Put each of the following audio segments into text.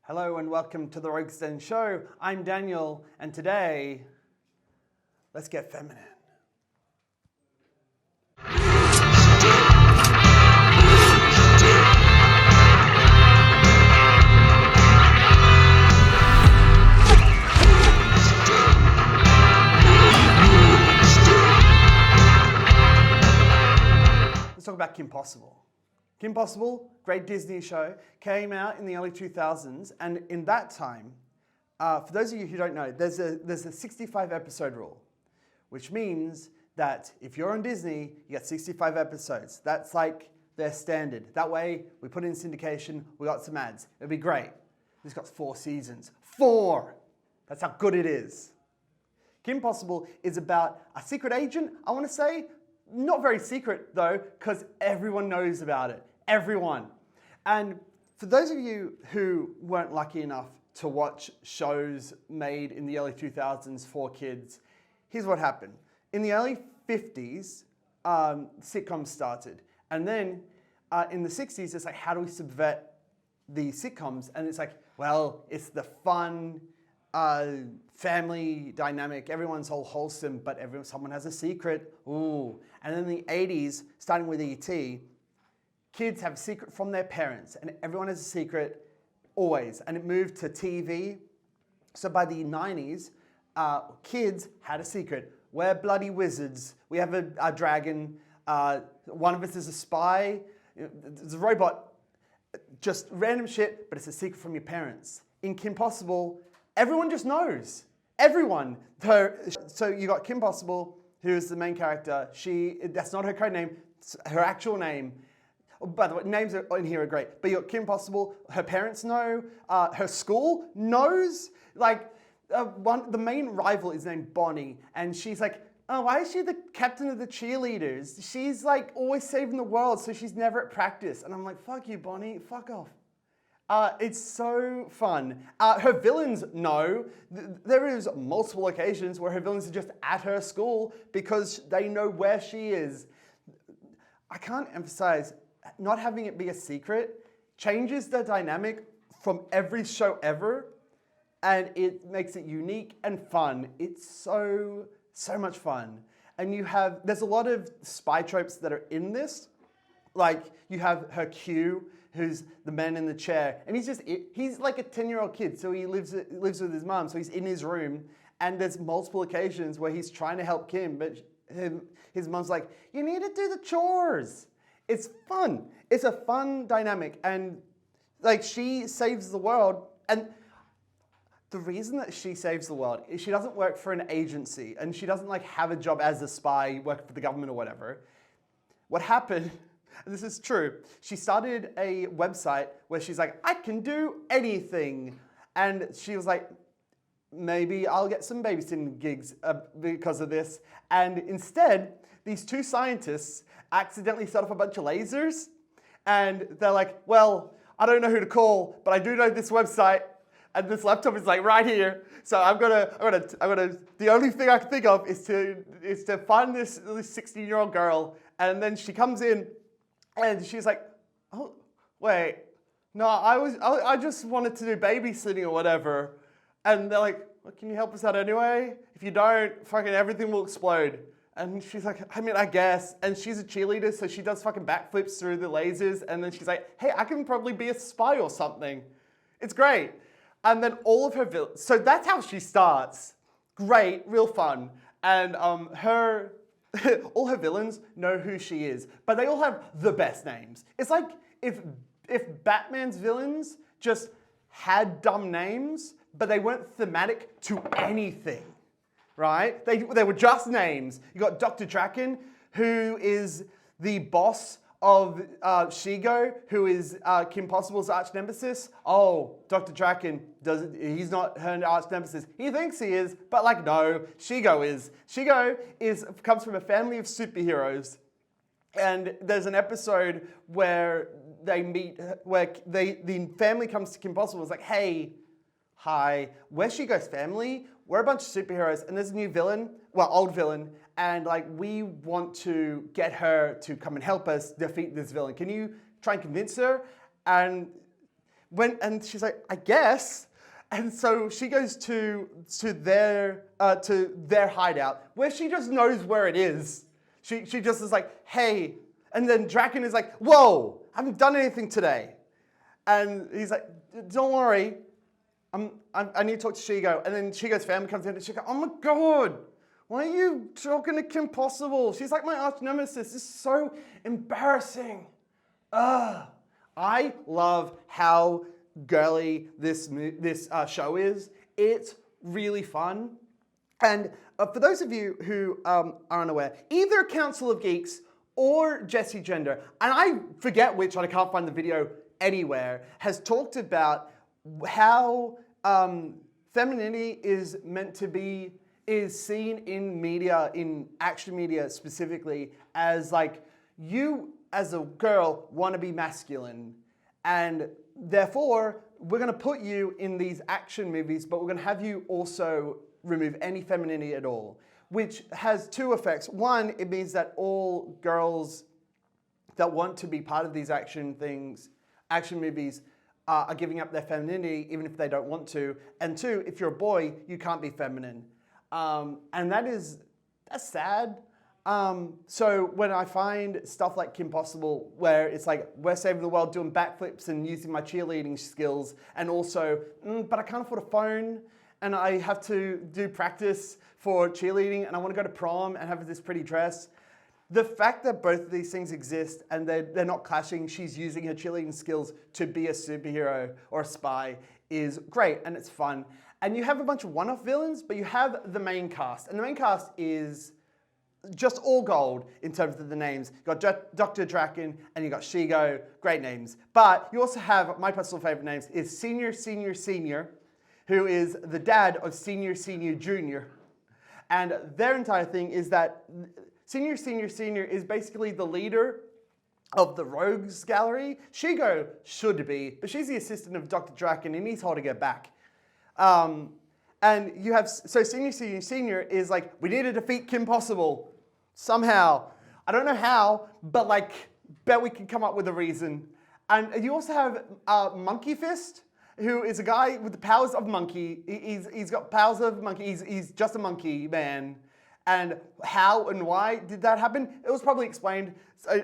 Hello and welcome to the Rogues Den Show. I'm Daniel, and today, let's get feminine. Let's talk about Kim Possible. Kim Possible, great Disney show, came out in the early 2000s, and in that time, for those of you who don't know, there's a 65 episode rule, which means that if you're on Disney, you get 65 episodes. That's like their standard. That way, we put it in syndication, we got some ads. It'd be great. This got 4 seasons. 4! That's how good it is. Kim Possible is about a secret agent, I want to say. Not very secret though, because everyone knows about it. Everyone. And for those of you who weren't lucky enough to watch shows made in the early 2000s for kids, here's what happened. In the early 50s, sitcoms started. And then in the 60s, it's like, how do we subvert the sitcoms? And it's like, well, it's the fun, family dynamic. Everyone's all wholesome, but someone has a secret. Ooh. And then in the 80s, starting with E.T., kids have a secret from their parents, and everyone has a secret always. And it moved to TV. So by the 90s, kids had a secret. We're bloody wizards. We have a dragon. One of us is a spy. There's a robot. Just random shit, but it's a secret from your parents. In Kim Possible, everyone just knows. Everyone. So you got Kim Possible, who is the main character. That's not her code name. It's her actual name. By the way, names in here are great. But you got Kim Possible. Her parents know. Her school knows. Like, the main rival is named Bonnie. And she's like, oh, why is she the captain of the cheerleaders? She's like always saving the world, so she's never at practice. And I'm like, fuck you, Bonnie. Fuck off. It's so fun. Her villains know. There is multiple occasions where her villains are just at her school because they know where she is. I can't emphasize, not having it be a secret changes the dynamic from every show ever, and it makes it unique and fun. It's so much fun. And there's a lot of spy tropes that are in this. Like, you have her Q, who's the man in the chair, and he's like a 10-year-old kid, so he lives with his mom, so he's in his room, and there's multiple occasions where he's trying to help Kim, but his mom's like, you need to do the chores. It's fun. It's a fun dynamic, and like, she saves the world, and the reason that she saves the world is she doesn't work for an agency, and she doesn't like have a job as a spy, work for the government or whatever. What happened, and this is true, she started a website where she's like, I can do anything. And she was like, maybe I'll get some babysitting gigs because of this. And instead, these 2 scientists accidentally set off a bunch of lasers. And they're like, well, I don't know who to call, but I do know this website. And this laptop is like right here. So I'm gonna, the only thing I can think of is to find this 16-year-old girl. And then she comes in, and she's like, oh, wait, no, I just wanted to do babysitting or whatever. And they're like, well, can you help us out anyway? If you don't, fucking everything will explode. And she's like, I mean, I guess. And she's a cheerleader, so she does fucking backflips through the lasers. And then she's like, hey, I can probably be a spy or something. It's great. And then all of her villains, so that's how she starts. Great, real fun. And all her villains know who she is, but they all have the best names. It's like if Batman's villains just had dumb names, but they weren't thematic to anything, right? They were just names. You got Dr. Draken, who is the boss of Shigo, who is Kim Possible's arch nemesis. Oh, Dr. Draken, he's not her arch nemesis. He thinks he is, but like, no, Shigo is. Shigo comes from a family of superheroes. And there's an episode where they meet, where the family comes to Kim Possible and is like, hey, hi, we're Shigo's family. We're a bunch of superheroes, and there's a new villain, well, old villain, and like, we want to get her to come and help us defeat this villain. Can you try and convince her? And and she's like, I guess. And so she goes to their hideout, where she just knows where it is. She just is like, hey. And then Draken is like, whoa, I haven't done anything today. And he's like, don't worry, I need to talk to Shigo. And then Shigo's family comes in and she's like, oh my God, why are you talking to Kim Possible? She's like my arch nemesis. This is so embarrassing. I love how girly this show is. It's really fun. And for those of you who are unaware, either Council of Geeks or Jessie Gender, and I forget which, and I can't find the video anywhere, has talked about how femininity is meant to be, is seen in media, in action media specifically, as like, you as a girl want to be masculine, and therefore we're going to put you in these action movies, but we're going to have you also remove any femininity at all, which has two effects. One, it means that all girls that want to be part of these action movies, are giving up their femininity even if they don't want to. And two, if you're a boy, you can't be feminine. And that's sad. So when I find stuff like Kim Possible, where it's like, we're saving the world doing backflips and using my cheerleading skills, and also, but I can't afford a phone, and I have to do practice for cheerleading, and I want to go to prom and have this pretty dress. The fact that both of these things exist and they're not clashing, she's using her cheerleading skills to be a superhero or a spy, is great, and it's fun. And you have a bunch of one-off villains, but you have the main cast. And the main cast is just all gold in terms of the names. You've got Dr. Draken and you've got Shigo, great names. But you also have, my personal favorite names, is Senior, who is the dad of Senior, Junior. And their entire thing is that Senior is basically the leader of the Rogues Gallery. Shigo should be, but she's the assistant of Dr. Draken and he's holding her back. And you have, so Senior is like, we need to defeat Kim Possible somehow. I don't know how, but like, bet we can come up with a reason. And you also have Monkey Fist, who is a guy with the powers of monkey. He's got powers of monkey. He's just a monkey man. And how and why did that happen? It was probably explained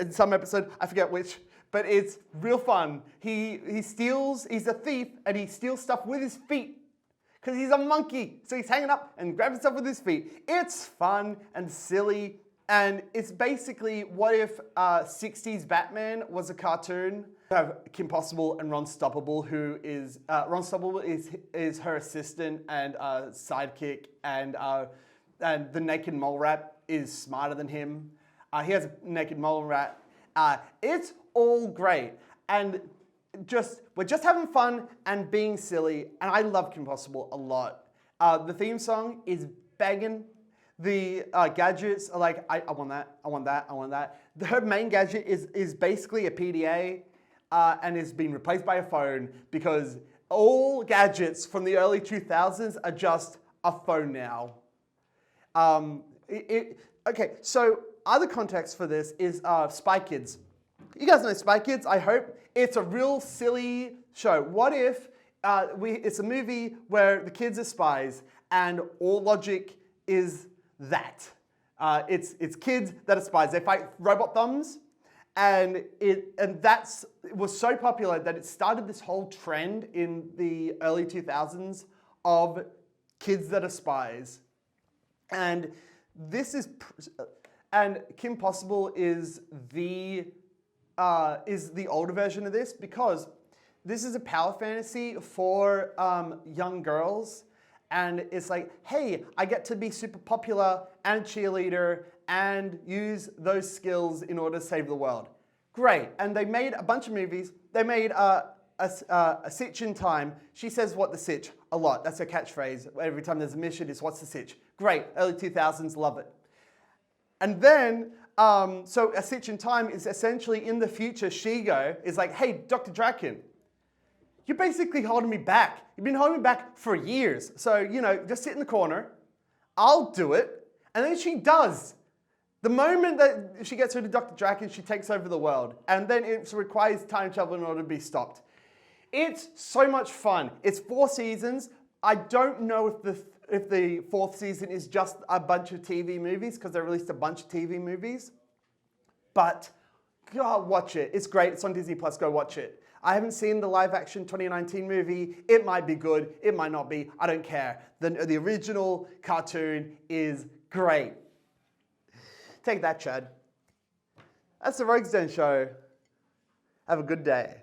in some episode, I forget which, but it's real fun. He's a thief, and he steals stuff with his feet, because he's a monkey. So he's hanging up and grabbing stuff with his feet. It's fun and silly, and it's basically, what if 60s Batman was a cartoon? You have Kim Possible and Ron Stoppable, who is, Ron Stoppable is her assistant and sidekick, and the naked mole rat is smarter than him. He has a naked mole rat. It's all great. And we're just having fun and being silly. And I love Kim Possible a lot. The theme song is banging. The gadgets are like, I want that, I want that, I want that. Her main gadget is basically a PDA and has been replaced by a phone, because all gadgets from the early 2000s are just a phone now. Okay, so other context for this is Spy Kids. You guys know Spy Kids, I hope. It's a real silly show. What if it's a movie where the kids are spies and all logic is that? It's kids that are spies. They fight robot thumbs, and it was so popular that it started this whole trend in the early 2000s of kids that are spies. And Kim Possible is the older version of this, because this is a power fantasy for young girls, and it's like, hey, I get to be super popular and cheerleader and use those skills in order to save the world. Great. And they made a bunch of movies. They made a sitch in time. She says, what the sitch? A lot. That's her catchphrase. Every time there's a mission, it's what's the sitch? Great. Early 2000s, love it. And then, so a sitch in time is essentially in the future, Shigo is like, hey, Dr. Draken, you're basically holding me back. You've been holding me back for years. So, just sit in the corner. I'll do it. And then she does. The moment that she gets rid of Dr. Draken, she takes over the world. And then it requires time travel in order to be stopped. It's so much fun. It's 4 seasons. I don't know if the 4th season is just a bunch of TV movies, because they released a bunch of TV movies. But God, watch it. It's great. It's on Disney Plus. Go watch it. I haven't seen the live action 2019 movie. It might be good. It might not be. I don't care. The original cartoon is great. Take that, Chad. That's the Rogues Den Show. Have a good day.